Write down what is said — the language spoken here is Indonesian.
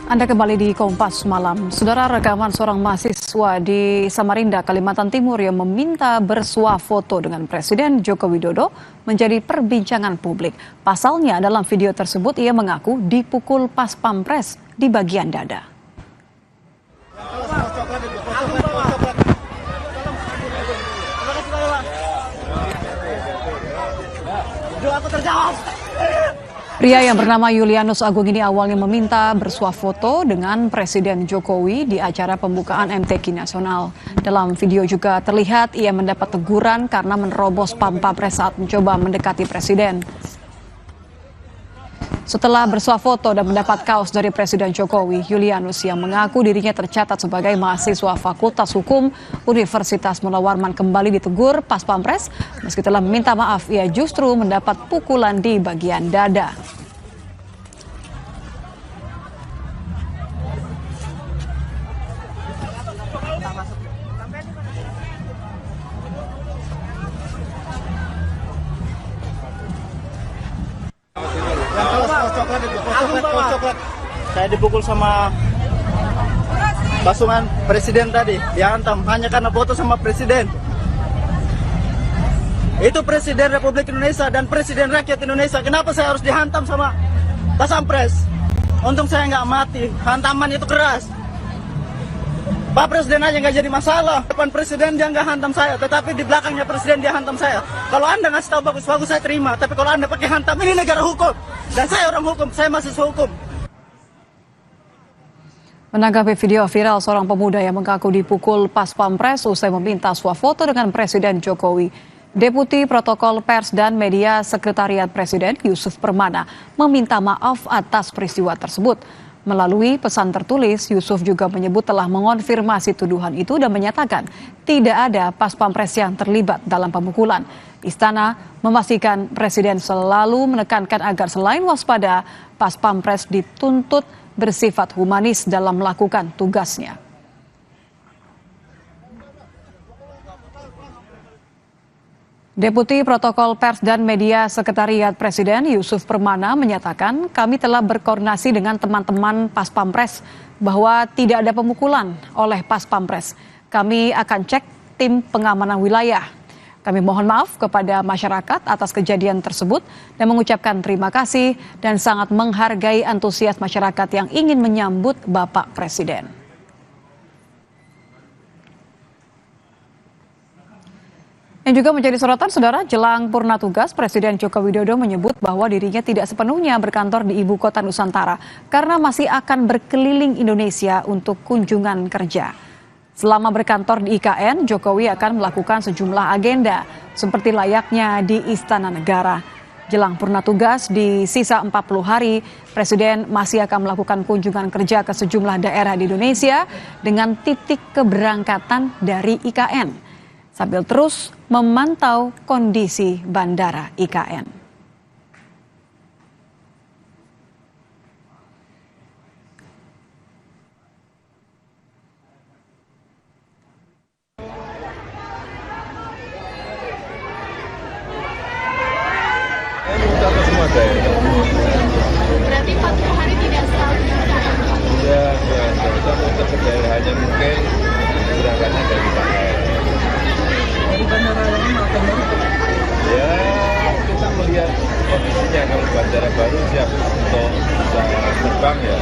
Anda kembali di Kompas Malam. Saudara, rekaman seorang mahasiswa di Samarinda, Kalimantan Timur yang meminta bersuah foto dengan Presiden Joko Widodo menjadi perbincangan publik. Pasalnya dalam video tersebut ia mengaku dipukul pas pampres di bagian dada. Pria yang bernama Julianus Agung ini awalnya meminta bersuah foto dengan Presiden Jokowi di acara pembukaan MTQ Nasional. Dalam video juga terlihat ia mendapat teguran karena menerobos pampres saat mencoba mendekati Presiden. Setelah bersuah foto dan mendapat kaos dari Presiden Jokowi, Julianus yang mengaku dirinya tercatat sebagai mahasiswa Fakultas Hukum Universitas Mula Warman kembali ditegur pas pampres. Meski telah meminta maaf, ia justru mendapat pukulan di bagian dada. Coklat. Saya dipukul sama pasukan presiden tadi, dihantam hanya karena foto sama presiden. Itu Presiden Republik Indonesia dan Presiden Rakyat Indonesia. Kenapa saya harus dihantam sama pas pampres? Untung saya nggak mati, hantaman itu keras. Pak Presiden aja nggak jadi masalah. Depan Presiden dia nggak hantam saya, tetapi di belakangnya Presiden dia hantam saya. Kalau Anda ngasih tahu bagus-bagus saya terima, tapi kalau Anda pakai hantam, ini negara hukum. Dan saya orang hukum, saya mahasiswa hukum. Menanggapi video viral seorang pemuda yang mengaku dipukul pas pampres usai meminta swafoto dengan Presiden Jokowi, Deputi Protokol Pers dan Media Sekretariat Presiden Yusuf Permana meminta maaf atas peristiwa tersebut. Melalui pesan tertulis, Yusuf juga menyebut telah mengonfirmasi tuduhan itu dan menyatakan tidak ada pas pampres yang terlibat dalam pemukulan. Istana memastikan Presiden selalu menekankan agar selain waspada, pas pampres dituntut bersifat humanis dalam melakukan tugasnya. Deputi Protokol Pers dan Media Sekretariat Presiden Yusuf Permana menyatakan kami telah berkoordinasi dengan teman-teman Pas Pampres bahwa tidak ada pemukulan oleh Pas Pampres. Kami akan cek tim pengamanan wilayah. Kami mohon maaf kepada masyarakat atas kejadian tersebut dan mengucapkan terima kasih dan sangat menghargai antusias masyarakat yang ingin menyambut Bapak Presiden. Yang juga menjadi sorotan, saudara, jelang purna tugas, Presiden Joko Widodo menyebut bahwa dirinya tidak sepenuhnya berkantor di ibu kota Nusantara karena masih akan berkeliling Indonesia untuk kunjungan kerja. Selama berkantor di IKN, Jokowi akan melakukan sejumlah agenda seperti layaknya di Istana Negara. Jelang purna tugas di sisa 40 hari, Presiden masih akan melakukan kunjungan kerja ke sejumlah daerah di Indonesia dengan titik keberangkatan dari IKN. Sambil terus memantau kondisi Bandara IKN. Berarti 40 hari tidak selalu Iya, kita muter ke daerahnya mungkin berangkatnya dari IKN. di bandara lain maupun Ya, kita melihat kondisinya kalau bandara baru siap untuk bisa terbang ya.